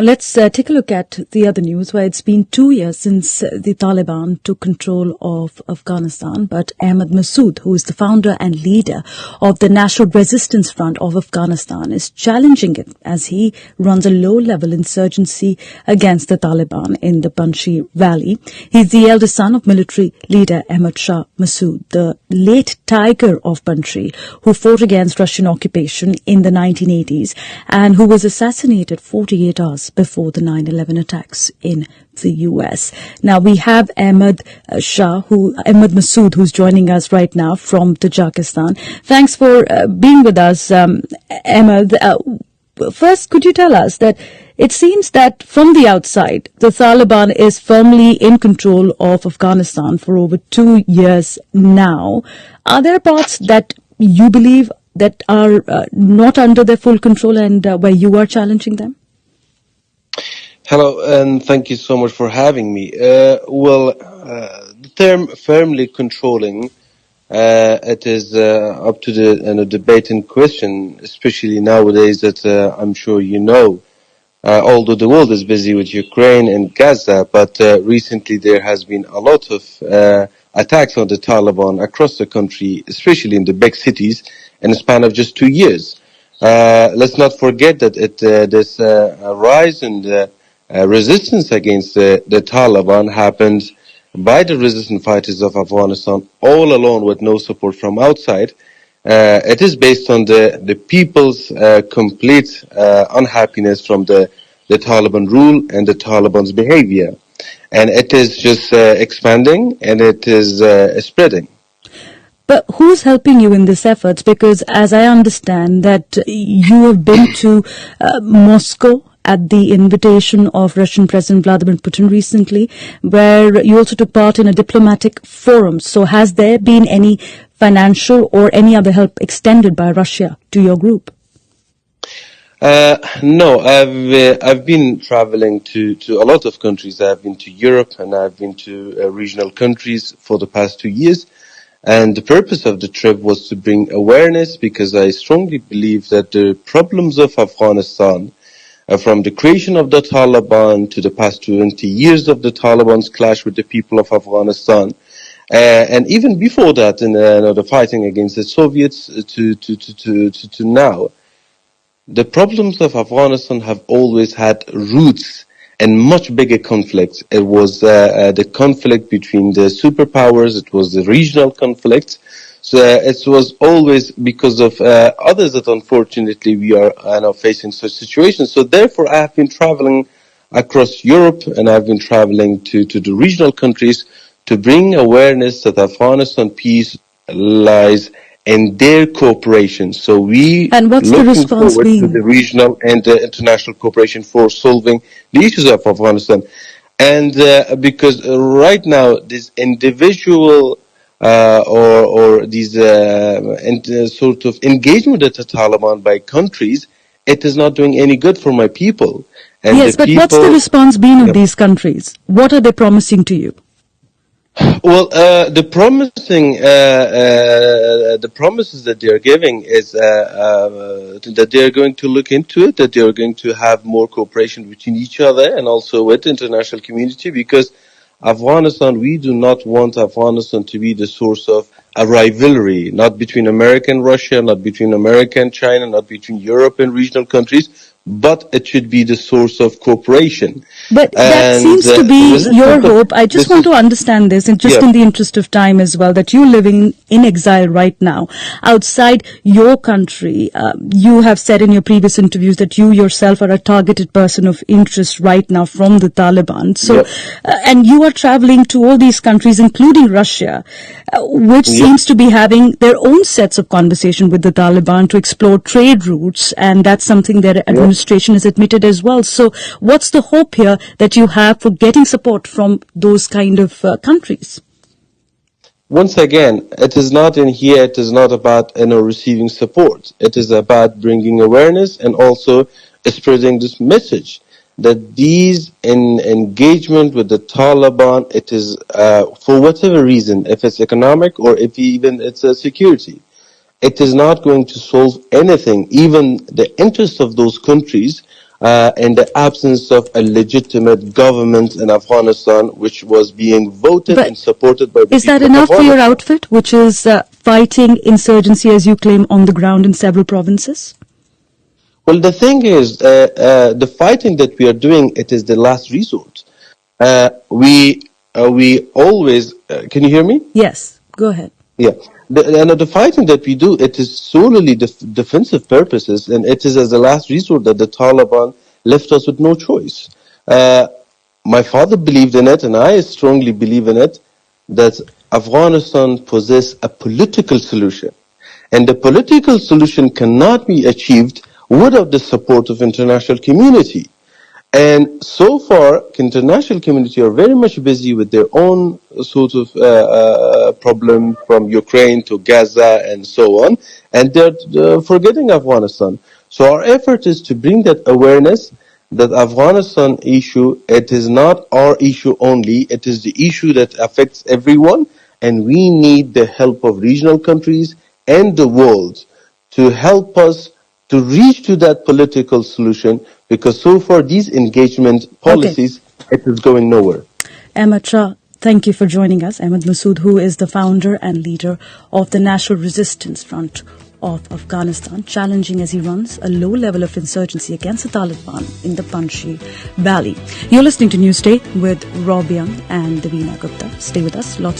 Let's take a look at the other news where it's been 2 years since the Taliban took control of Afghanistan. But Ahmad Massoud, who is the founder and leader of the National Resistance Front of Afghanistan, is challenging it as he runs a low-level insurgency against the Taliban in the Panjshir Valley. He's the eldest son of military leader Ahmad Massoud, the late tiger of Panjshir, who fought against Russian occupation in the 1980s and who was assassinated 48 hours before the 9/11 attacks in the US. Now we have Ahmad Massoud, who's joining us right now from Tajikistan. Thanks for being with us, Ahmad. First, could you tell us that it seems that from the outside, the Taliban is firmly in control of Afghanistan for over 2 years now. Are there parts that you believe that are not under their full control and where you are challenging them? Hello, and thank you so much for having me. The term firmly controlling, it is up to the debate in question, especially nowadays that I'm sure you know, although the world is busy with Ukraine and Gaza, but recently there has been a lot of attacks on the Taliban across the country, especially in the big cities, in a span of just 2 years. Let's not forget that this rise in the resistance against the Taliban happened by the resistance fighters of Afghanistan all alone with no support from outside. It is based on the people's complete unhappiness from the Taliban rule and the Taliban's behavior. And it is just expanding and it is spreading. But who's helping you in this effort? Because as I understand that you have been to Moscow at the invitation of Russian President Vladimir Putin recently, where you also took part in a diplomatic forum. So has there been any financial or any other help extended by Russia to your group? No, I've been traveling to a lot of countries. I've been to Europe and I've been to regional countries for the past 2 years. And the purpose of the trip was to bring awareness because I strongly believe that the problems of Afghanistan, from the creation of the Taliban to the past 20 years of the Taliban's clash with the people of Afghanistan, and even before that, in the fighting against the Soviets to now, the problems of Afghanistan have always had roots and much bigger conflicts. It was the conflict between the superpowers. It was the regional conflicts. So it was always because of others that unfortunately we are now facing such situations. So therefore I have been traveling across Europe and I've been traveling to the regional countries to bring awareness that Afghanistan peace lies in their cooperation. So and what's the response forward to the regional and the international cooperation for solving the issues of Afghanistan. And because right now this individual or these sort of engagement with the Taliban by countries, it is not doing any good for my people. And yes, but what's the response been of these countries? What are they promising to you? Well, the promises that they are giving is that they are going to look into it, that they are going to have more cooperation between each other and also with the international community, because Afghanistan, we do not want Afghanistan to be the source of a rivalry, not between America and Russia, not between America and China, not between Europe and regional countries, but it should be the source of cooperation. But that seems to be your hope. I just want to understand this, and just in the interest of time as well, that you're living in exile right now outside your country. You have said in your previous interviews that you yourself are a targeted person of interest right now from the Taliban. So, and you are traveling to all these countries, including Russia, which seems to be having their own sets of conversation with the Taliban to explore trade routes, and that's something their administration has admitted as well. So what's the hope here that you have for getting support from those kind of countries? Once again, it is not in here, it is not about receiving support. It is about bringing awareness and also spreading this message that these engagement with the Taliban, it is for whatever reason, if it's economic or if even it's a security, it is not going to solve anything. Even the interests of those countries in the absence of a legitimate government in Afghanistan, which was being voted But and supported by the is that people of enough for your Afghanistan. outfit, which is fighting insurgency, as you claim, on the ground in several provinces? Well, the thing is, the fighting that we are doing, it is the last resort. We always, can you hear me? Yes, go ahead. Yeah. The fighting that we do, it is solely defensive purposes, and it is as a last resort that the Taliban left us with no choice. My father believed in it, and I strongly believe in it, that Afghanistan possesses a political solution. And the political solution cannot be achieved without the support of international community. And so far, international community are very much busy with their own sort of problem from Ukraine to Gaza and so on, and they're forgetting Afghanistan. So our effort is to bring that awareness that Afghanistan issue, it is not our issue only, it is the issue that affects everyone, and we need the help of regional countries and the world to help us to reach to that political solution, because so far these engagement Okay. policies, it is going nowhere. Ahmad Shah, thank you for joining us. Ahmad Massoud, who is the founder and leader of the National Resistance Front of Afghanistan, challenging as he runs a low level of insurgency against the Taliban in the Panjshir Valley. You're listening to Newsday with Rob Young and Devina Gupta. Stay with us. Lots